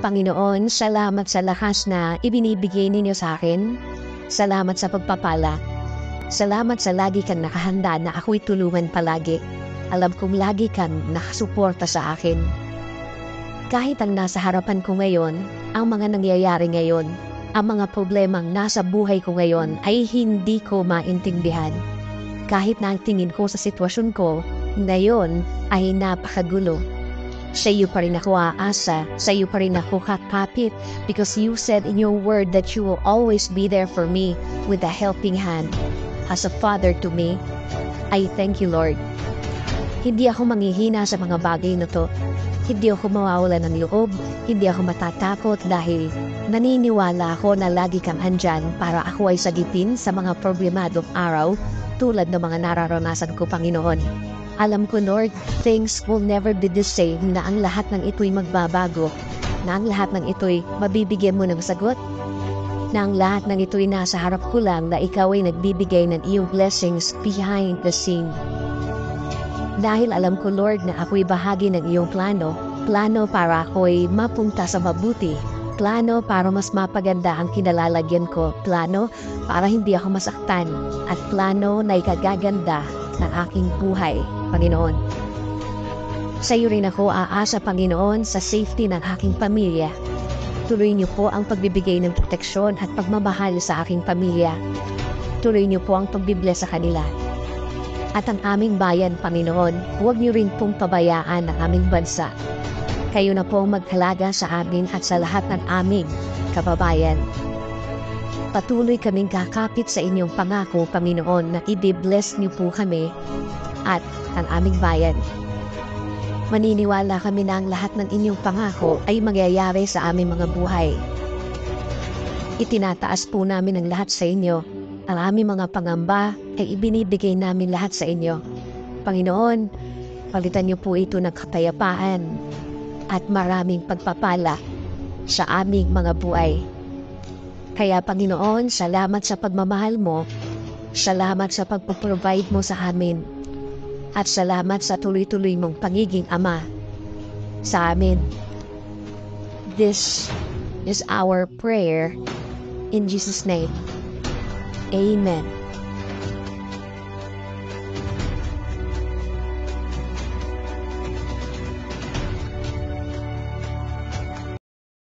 Panginoon, salamat sa lakas na ibinibigay ninyo sa akin. Salamat sa pagpapala. Salamat sa lagi kang nakahanda na ako'y tulungan palagi. Alam kong lagi kang nakasuporta sa akin. Kahit ang nasa harapan ko ngayon, ang mga nangyayari ngayon, ang mga problemang nasa buhay ko ngayon ay hindi ko maintindihan. Kahit na ang tingin ko sa sitwasyon ko, ngayon ay napakagulo. Sa iyo pa rin ako aasa, sa iyo pa rin ako kakapit, because you said in your word that you will always be there for me with a helping hand. As a father to me, I thank you, Lord. Hindi ako manghihina sa mga bagay na to. Hindi ako mawawala ng loob, hindi ako matatakot dahil naniniwala ako na lagi kang andyan para ako ay sagipin sa mga problemadong araw tulad ng mga nararanasan ko, Panginoon. Alam ko, Lord, things will never be the same, na ang lahat ng ito'y magbabago, na ang lahat ng ito'y mabibigyan mo ng sagot, na ang lahat ng ito'y nasa harap ko lang, na ikaw ay nagbibigay ng iyong blessings behind the scene. Dahil alam ko, Lord, na ako'y bahagi ng iyong plano para ako'y mapunta sa mabuti, plano para mas mapaganda ang kinalalagyan ko, plano para hindi ako masaktan, at plano na ikagaganda ng aking buhay, Panginoon. Sa iyo rin ako aasa, Panginoon, sa safety ng aking pamilya. Tuloy niyo po ang pagbibigay ng proteksyon at pagmamahal sa aking pamilya. Tuloy niyo po ang pagbibless sa kanila. At ang aming bayan, Panginoon, huwag niyo rin pong pabayaan ang aming bansa. Kayo na pong maghalaga sa amin at sa lahat ng aming kababayan. Patuloy kaming kakapit sa inyong pangako, Panginoon, na i-bless niyo po kami at ang aming bayan. Maniniwala kami na ang lahat ng inyong pangako ay mangyayari sa aming mga buhay. Itinataas po namin ang lahat sa inyo. Ang aming mga pangamba ay ibinibigay namin lahat sa inyo. Panginoon, palitan niyo po ito ng kapayapaan at maraming pagpapala sa aming mga buhay. Kaya, Panginoon, salamat sa pagmamahal mo, salamat sa pagpaprovide mo sa amin, at salamat sa tuloy-tuloy mong pagiging Ama sa amin. This is our prayer in Jesus' name. Amen.